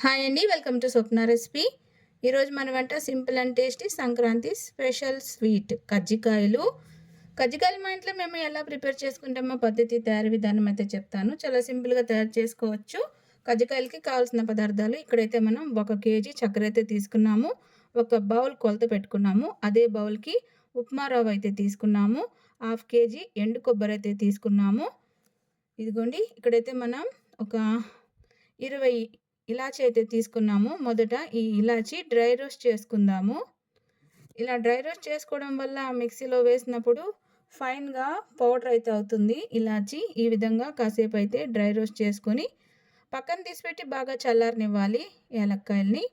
Hi అండి, welcome to Swapna recipe. ఈరోజు మన వంట simple and tasty Sankranti special sweet కజ్జికాయలు. కజ్జికాయలు మా ఇంట్లో మేము ఎలా ప్రిపేర్ చేసుకుంటామో పద్ధతి, తయారీ విధానం అయితే చెప్తాను. చాలా సింపుల్గా తయారు చేసుకోవచ్చు. కజ్జికాయలకి కావాల్సిన పదార్థాలు ఇక్కడైతే మనం 1 కేజీ చక్కెర అయితే తీసుకున్నాము, 1 బౌల్ కొలత పెట్టుకున్నాము. అదే బౌల్కి ఉప్మా రవ్వ అయితే తీసుకున్నాము, 1/2 కేజీ ఎండు కొబ్బరి అయితే తీసుకున్నాము. ఇదిగోండి, ఇక్కడైతే మనం ఒక 20 ఇలాచీ అయితే తీసుకున్నాము. మొదట ఈ ఇలాచీ డ్రై రోస్ట్ చేసుకుందాము. ఇలా డ్రై రోస్ట్ చేసుకోవడం వల్ల మిక్సీలో వేసినప్పుడు ఫైన్గా పౌడర్ అయితే అవుతుంది ఇలాచీ. ఈ విధంగా కాసేపు అయితే డ్రై రోస్ట్ చేసుకొని పక్కన తీసిపెట్టి బాగా చల్లారనివ్వాలి యాలక్కాయల్ని.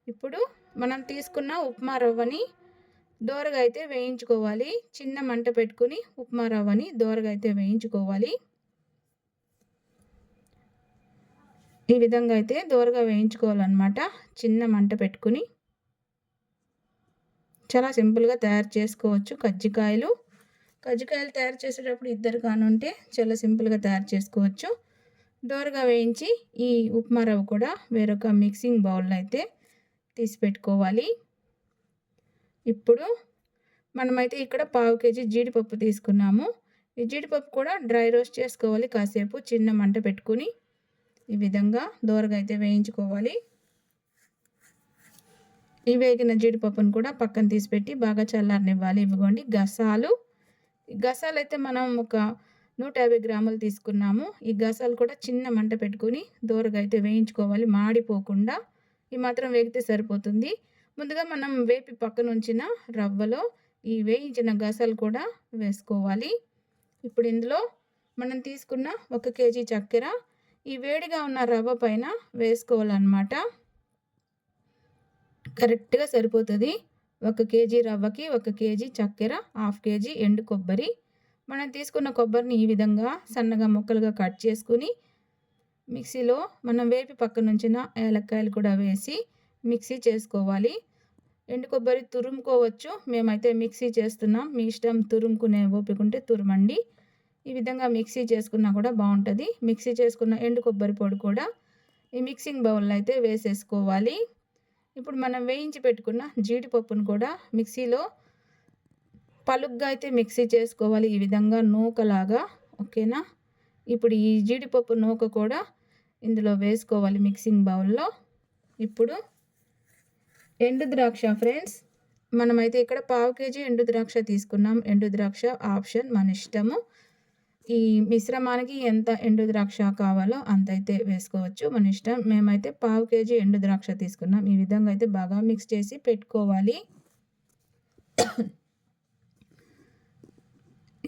ఇప్పుడు మనం తీసుకున్న ఉప్మా రవ్వని దోరగా అయితే వేయించుకోవాలి. చిన్న మంట పెట్టుకుని ఉప్మా రవ్వని దోరగా అయితే వేయించుకోవాలి. ఈ విధంగా అయితే దోరగా వేయించుకోవాలన్నమాట, చిన్న మంట పెట్టుకుని. చాలా సింపుల్గా తయారు చేసుకోవచ్చు కజ్జికాయలు. కజ్జికాయలు తయారు చేసేటప్పుడు ఇద్దరు కానుంటే చాలా సింపుల్గా తయారు చేసుకోవచ్చు. దోరగా వేయించి ఈ ఉప్మా రవ్వ కూడా వేరొక మిక్సింగ్ బౌల్లో అయితే తీసి పెట్టుకోవాలి. ఇప్పుడు మనమైతే ఇక్కడ 1/2 కేజీ జీడిపప్పు తీసుకున్నాము. ఈ జీడిపప్పు కూడా డ్రై రోస్ట్ చేసుకోవాలి కాసేపు చిన్న మంట పెట్టుకుని. ఈ విధంగా దోరగా అయితే వేయించుకోవాలి. ఈ వేగిన జీడిపప్పును కూడా పక్కన తీసిపెట్టి బాగా చల్లారనివ్వాలి. ఇవ్వండి గసాలు. ఈ గసాలు అయితే మనం ఒక 150 గ్రాములు తీసుకున్నాము. ఈ గసాలు కూడా చిన్న మంట పెట్టుకుని దోరగా అయితే వేయించుకోవాలి, మాడిపోకుండా. ఈ మాత్రం వేగితే సరిపోతుంది. ముందుగా మనం వేపి పక్కన ఉంచిన రవ్వలో ఈ వేయించిన గసాలు కూడా వేసుకోవాలి. ఇప్పుడు ఇందులో మనం తీసుకున్న 1 కేజీ చక్కెర ఈ వేడిగా ఉన్న రవ్వ పైన వేసుకోవాలన్నమాట. కరెక్ట్గా సరిపోతుంది. 1 కేజీ రవ్వకి 1 కేజీ చక్కెర, 1/2 కేజీ ఎండు కొబ్బరి. మనం తీసుకున్న కొబ్బరిని ఈ విధంగా సన్నగా ముక్కలుగా కట్ చేసుకుని మిక్సీలో మనం వేపి పక్కన ఉంచిన యాలక్కాయలు కూడా వేసి మిక్సీ చేసుకోవాలి. ఎండు కొబ్బరి తురుముకోవచ్చు, మేమైతే మిక్సీ చేస్తున్నాం. మీ ఇష్టం, తురుముకునే ఓపికంటే తురుమండి. ఈ విధంగా మిక్సీ చేసుకున్నా కూడా బాగుంటుంది. మిక్సీ చేసుకున్న ఎండు కొబ్బరి పొడి కూడా ఈ మిక్సింగ్ బౌల్లో అయితే వేసేసుకోవాలి. ఇప్పుడు మనం వేయించి పెట్టుకున్న జీడిపప్పును కూడా మిక్సీలో పలుగ్గా అయితే మిక్సీ చేసుకోవాలి, ఈ విధంగా నూకలాగా. ఓకేనా? ఇప్పుడు ఈ జీడిపప్పు నూక కూడా ఇందులో వేసుకోవాలి మిక్సింగ్ బౌల్లో. ఇప్పుడు ఎండు ద్రాక్ష ఫ్రెండ్స్, మనమైతే ఇక్కడ 1/2 కేజీ ఎండు ద్రాక్ష తీసుకున్నాం. ఎండు ద్రాక్ష ఆప్షన్, మన ఇష్టము. ఈ మిశ్రమానికి ఎంత ఎండు ద్రాక్ష కావాలో అంత అయితే వేసుకోవచ్చు, మన ఇష్టం. మేమైతే 1/2 కేజీ ఎండు ద్రాక్ష తీసుకున్నాం. ఈ విధంగా అయితే బాగా మిక్స్ చేసి పెట్టుకోవాలి.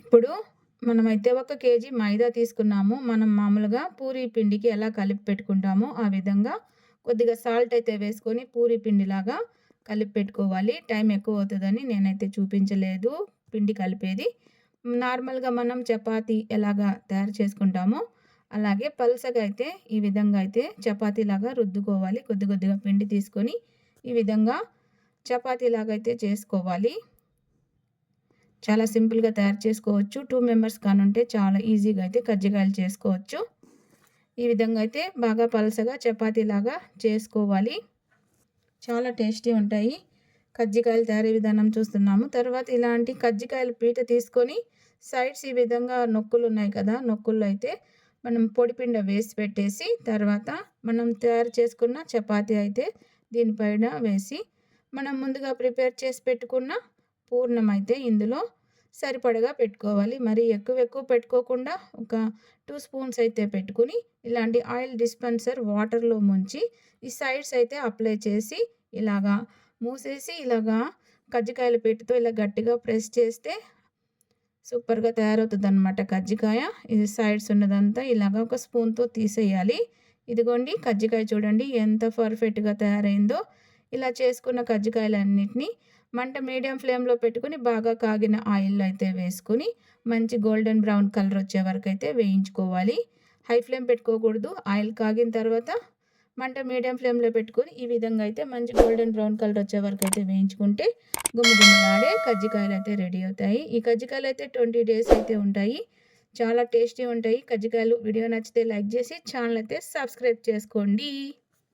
ఇప్పుడు మనమైతే 1 కేజీ మైదా తీసుకున్నాము. మనం మామూలుగా పూరీ పిండికి ఎలా కలిపి పెట్టుకుంటామో ఆ విధంగా కొద్దిగా సాల్ట్ అయితే వేసుకొని పూరీ పిండిలాగా కలిపి పెట్టుకోవాలి. టైం ఎక్కువ అవుతుందని నేనైతే చూపించలేదు పిండి కలిపేది. నార్మల్గా మనం చపాతీ ఎలాగా తయారు చేసుకుంటామో అలాగే పల్సగా అయితే ఈ విధంగా అయితే చపాతీలాగా రుద్దుకోవాలి. కొద్దిగా పిండి తీసుకొని ఈ విధంగా చపాతీలాగా అయితే చేసుకోవాలి. చాలా సింపుల్గా తయారు చేసుకోవచ్చు. 2 మెంబర్స్ కానుంటే చాలా ఈజీగా అయితే కజ్జికాయలు చేసుకోవచ్చు. ఈ విధంగా అయితే బాగా పల్సగా చపాతీలాగా చేసుకోవాలి. చాలా టేస్టీ ఉంటాయి కజ్జికాయలు. తయారీ విధానం చూస్తున్నాము. తర్వాత ఇలాంటి కజ్జికాయలు పీట తీసుకొని సైడ్స్ ఈ విధంగా నొక్కులు ఉన్నాయి కదా, నొక్కుల్లో అయితే మనం పొడిపిండ వేసి పెట్టేసి తర్వాత మనం తయారు చేసుకున్న చపాతీ అయితే దీనిపైన వేసి మనం ముందుగా ప్రిపేర్ చేసి పెట్టుకున్న పూర్ణం అయితే ఇందులో సరిపడగా పెట్టుకోవాలి. మరి ఎక్కువ పెట్టుకోకుండా ఒక 2 స్పూన్స్ అయితే పెట్టుకుని ఇలాంటి ఆయిల్ డిస్పెన్సర్ వాటర్లో ముంచి ఈ సైడ్స్ అయితే అప్లై చేసి ఇలాగా మూసేసి ఇలాగా కజ్జికాయల పీటతో ఇలా గట్టిగా ప్రెస్ చేస్తే సూపర్గా తయారవుతుంది అన్నమాట కజ్జికాయ. ఇది సైడ్స్ ఉన్నదంతా ఇలాగా ఒక స్పూన్తో తీసేయాలి. ఇదిగోండి కజ్జికాయ చూడండి ఎంత పర్ఫెక్ట్గా తయారైందో. ఇలా చేసుకున్న కజ్జికాయలన్నిటినీ మంట మీడియం ఫ్లేమ్లో పెట్టుకుని బాగా కాగిన ఆయిల్ అయితే వేసుకుని మంచి గోల్డెన్ బ్రౌన్ కలర్ వచ్చే వరకు అయితే వేయించుకోవాలి. హై ఫ్లేమ్ పెట్టుకోకూడదు. ఆయిల్ కాగిన తర్వాత మంట మీడియం ఫ్లేమ్లో పెట్టుకొని ఈ విధంగా అయితే మంచి గోల్డెన్ బ్రౌన్ కలర్ వచ్చే వరకు అయితే వేయించుకుంటే గుమ్మగుమ్మలాడే కజ్జికాయలు అయితే రెడీ అవుతాయి. ఈ కజ్జికాయలు అయితే 20 డేస్ అయితే ఉంటాయి. చాలా టేస్టీ ఉంటాయి కజ్జికాయలు. వీడియో నచ్చితే లైక్ చేసి ఛానల్ అయితే సబ్స్క్రైబ్ చేసుకోండి.